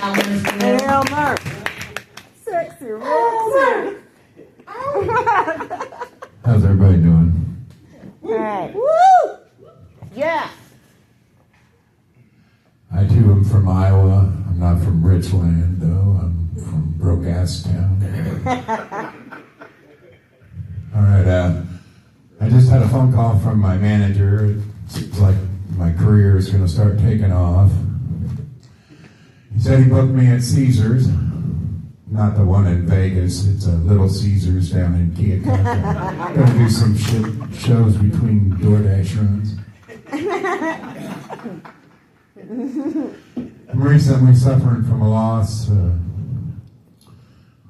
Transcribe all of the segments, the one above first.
Elmer. Sexy Roxy. How's everybody doing? Hey. Woo! Yeah. I too am from Iowa. I'm not from Richland, though. I'm from Broke-Ass Town. All right, I just had a phone call from my manager. It seems like my career is going to start taking off. He said he booked me at Caesars, not the one in Vegas. It's a Little Caesars down in Keokuk. Going to do some shows between DoorDash runs. I'm recently suffering from a loss.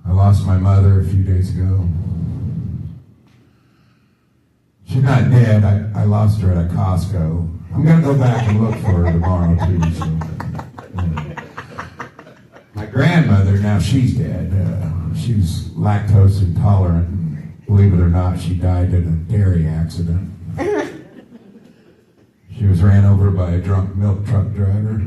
I lost my mother a few days ago. She's not dead. I lost her at a Costco. I'm going to go back and look for her tomorrow, too. So, my grandmother, now she's dead. She was lactose intolerant. And believe it or not, she died in a dairy accident. She was ran over by a drunk milk truck driver.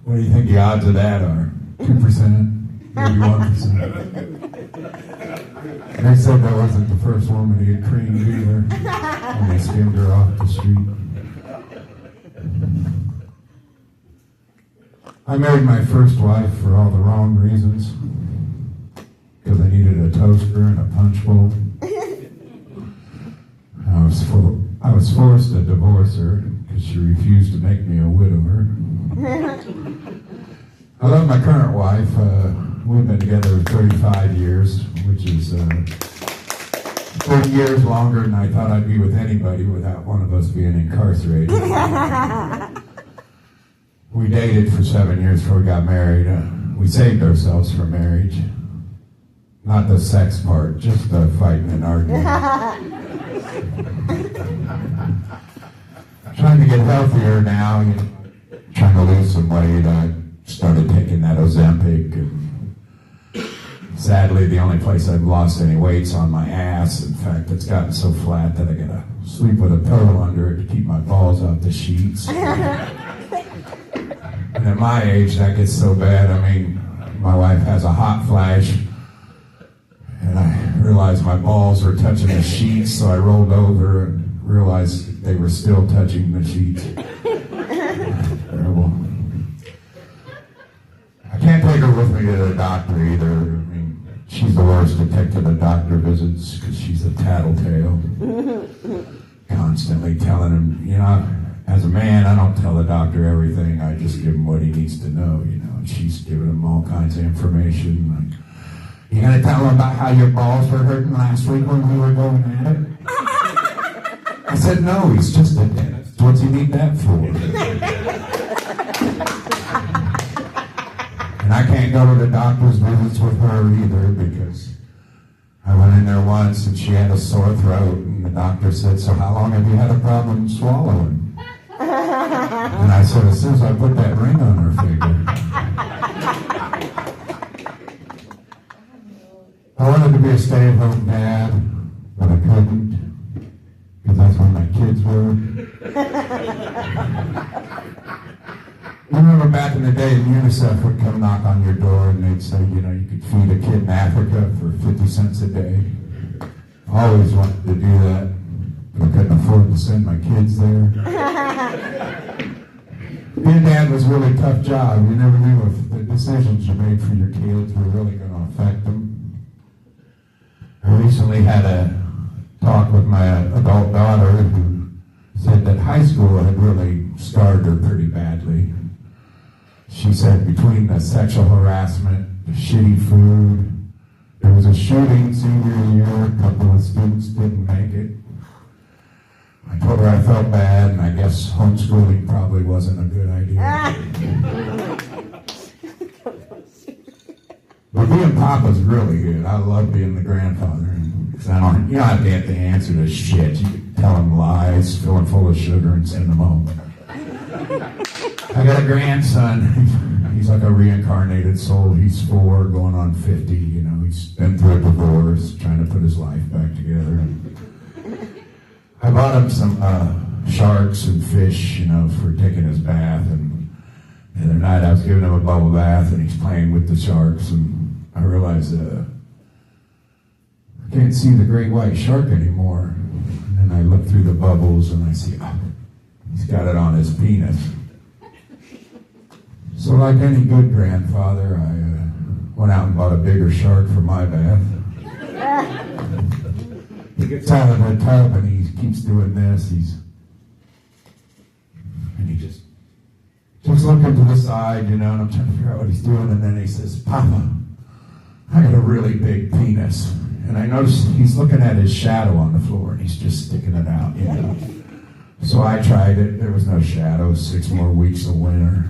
What do you think the odds of that are? 2%? Maybe 1%. They said that wasn't the first woman he had creamed either, when they skimmed her off the street. I married my first wife for all the wrong reasons, because I needed a toaster and a punch bowl. I was forced to divorce her because she refused to make me a widower. I love my current wife. We've been together 35 years, which is 30 years longer than I thought I'd be with anybody without one of us being incarcerated. We dated for 7 years before we got married. We saved ourselves for marriage. Not the sex part, just the fighting and arguing. Trying to get healthier now, trying to lose some weight. I started taking that Ozempic, and sadly the only place I've lost any weight's on my ass. In fact, it's gotten so flat that I gotta sleep with a pillow under it to keep my balls off the sheets. And at my age, that gets so bad. I mean, my wife has a hot flash, and I realized my balls were touching the sheets, so I rolled over and realized they were still touching the sheets. Terrible. I can't take her with me to the doctor either. I mean, she's the worst to take to the doctor visits because she's a tattletale. Constantly telling him, as a man, I don't tell the doctor everything. I just give him what he needs to know, And she's giving him all kinds of information. Like, you gonna tell him about how your balls were hurting last week when we were going at it? I said, no, he's just a dentist. What's he need that for? And I can't go to the doctor's visits with her either because I went in there once and she had a sore throat and the doctor said, so how long have you had a problem swallowing? And I said, as soon as I put that ring on her finger. I wanted to be a stay-at-home dad, but I couldn't. Because that's when my kids were. I remember back in the day, UNICEF would come knock on your door and they'd say, you could feed a kid in Africa for 50 cents a day. I always wanted to do that, but I couldn't afford to send my kids there. Being dad was a really tough job. You never knew if the decisions you made for your kids were really going to affect them. I recently had a talk with my adult daughter who said that high school had really scarred her pretty badly. She said between the sexual harassment, the shitty food, there was a shooting senior year, a couple of students didn't make it. I told her I felt bad, and I guess homeschooling probably wasn't a good idea. But being Papa's really good. I love being the grandfather. You don't have to get the answer to shit. You can tell him lies, fill him full of sugar, and send him home. I got a grandson. He's like a reincarnated soul. He's 4, going on 50. He's been through a divorce, trying to put his life back together. I bought him some sharks and fish, for taking his bath, and The other night I was giving him a bubble bath and he's playing with the sharks, and I realized I can't see the great white shark anymore. And then I look through the bubbles and I see, he's got it on his penis. So like any good grandfather, I went out and bought a bigger shark for my bath. He gets out of the tub and he keeps doing this. And he just looking to the side, and I'm trying to figure out what he's doing. And then he says, "Papa, I got a really big penis." And I notice he's looking at his shadow on the floor and he's just sticking it out, So I tried it. There was no shadow. 6 more weeks of winter.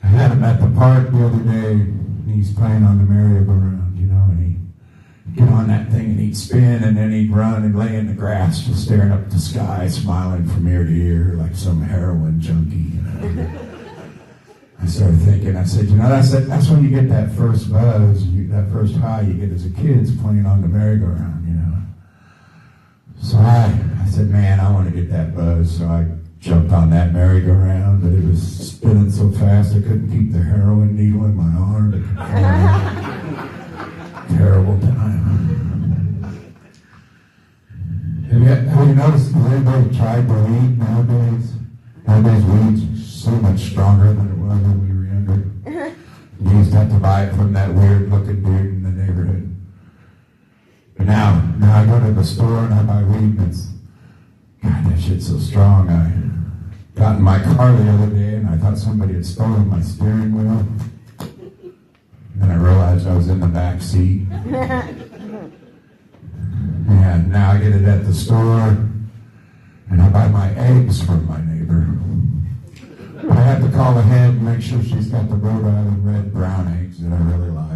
I had him at the park the other day, and he's playing on the merry-go-round, and he'd get on that thing and he'd spin, and then he'd run and lay in the grass just staring up at the sky, smiling from ear to ear like some heroin junkie, I started thinking, I said, that's when you get that first buzz, that first high you get as a kid, is playing on the merry-go-round, So I said, man, I want to get that buzz. So I jumped on that merry-go-round, but it was spinning so fast I couldn't keep the heroin needle in my arm. Terrible time. Have you noticed that everybody tried to weed nowadays? Nowadays weed's so much stronger than it was when we were younger. You used to have to buy it from that weird-looking dude in the neighborhood. But now I go to the store and I buy weed, and God, that shit's so strong. I got in my car the other day and I thought somebody had stolen my steering wheel. Then I realized I was in the back seat. And now I get it at the store, and I buy my eggs from my neighbor. I have to call ahead and make sure she's got the Rhode Island red brown eggs that I really like.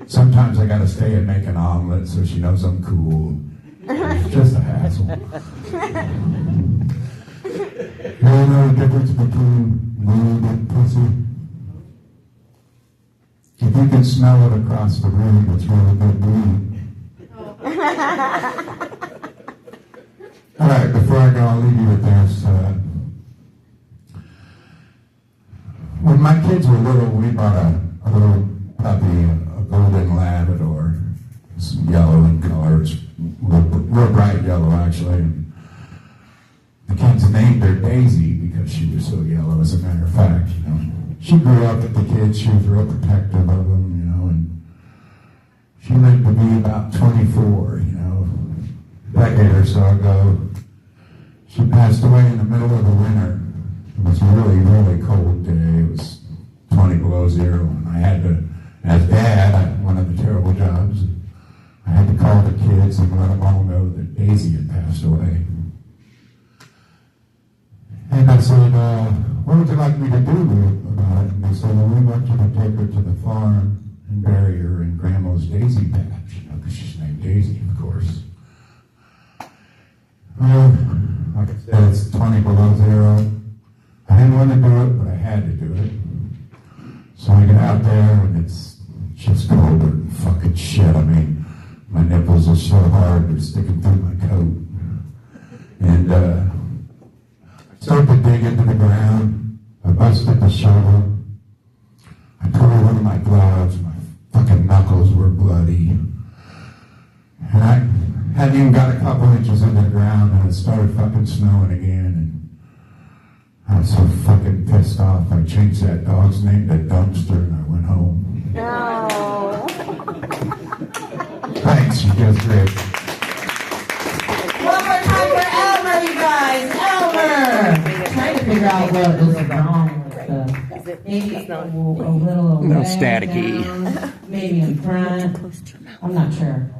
Sometimes I gotta stay and make an omelet so she knows I'm cool. It's just a hassle. You know the difference between weed and pussy? If you can smell it across the room, it's really good weed. All right, before I go, I'll leave you with this. When my kids were little, we bought a little puppy, a golden Labrador. It's yellow in color. It's real bright yellow, actually. And the kids named her Daisy because she was so yellow, as a matter of fact. She grew up with the kids. She was real protective of them, and she lived to be about 24, a decade or so ago. She passed away in the middle of the winter. It was a really, really cold day. It was 20 below zero, and I had to, as dad, one of the terrible jobs, I had to call the kids and let them all know that Daisy had passed away. And I said, what would you like me to do about it? And they said, well, we want you to take her to the farm and bury her in Grandma's daisy patch, because she's named Daisy, of course. Well, like I said, it's 20 below zero. I didn't want to do it, but I had to do it. So I get out there, and it's just colder than fucking shit. I mean, my nipples are so hard, they're sticking through my coat. And I started to dig into the ground. I busted the shovel. I tore one of my gloves. My fucking knuckles were bloody. And I hadn't even got a couple inches into the ground, and it started fucking snowing again. And I was so fucking pissed off. I changed that dog's name to Dumpster, and I went home. No. Thanks, you guys great. One more time for Elmer, you guys. Elmer! Trying to figure out what was wrong with the, maybe a little away No staticky. down, maybe in front. I'm not sure.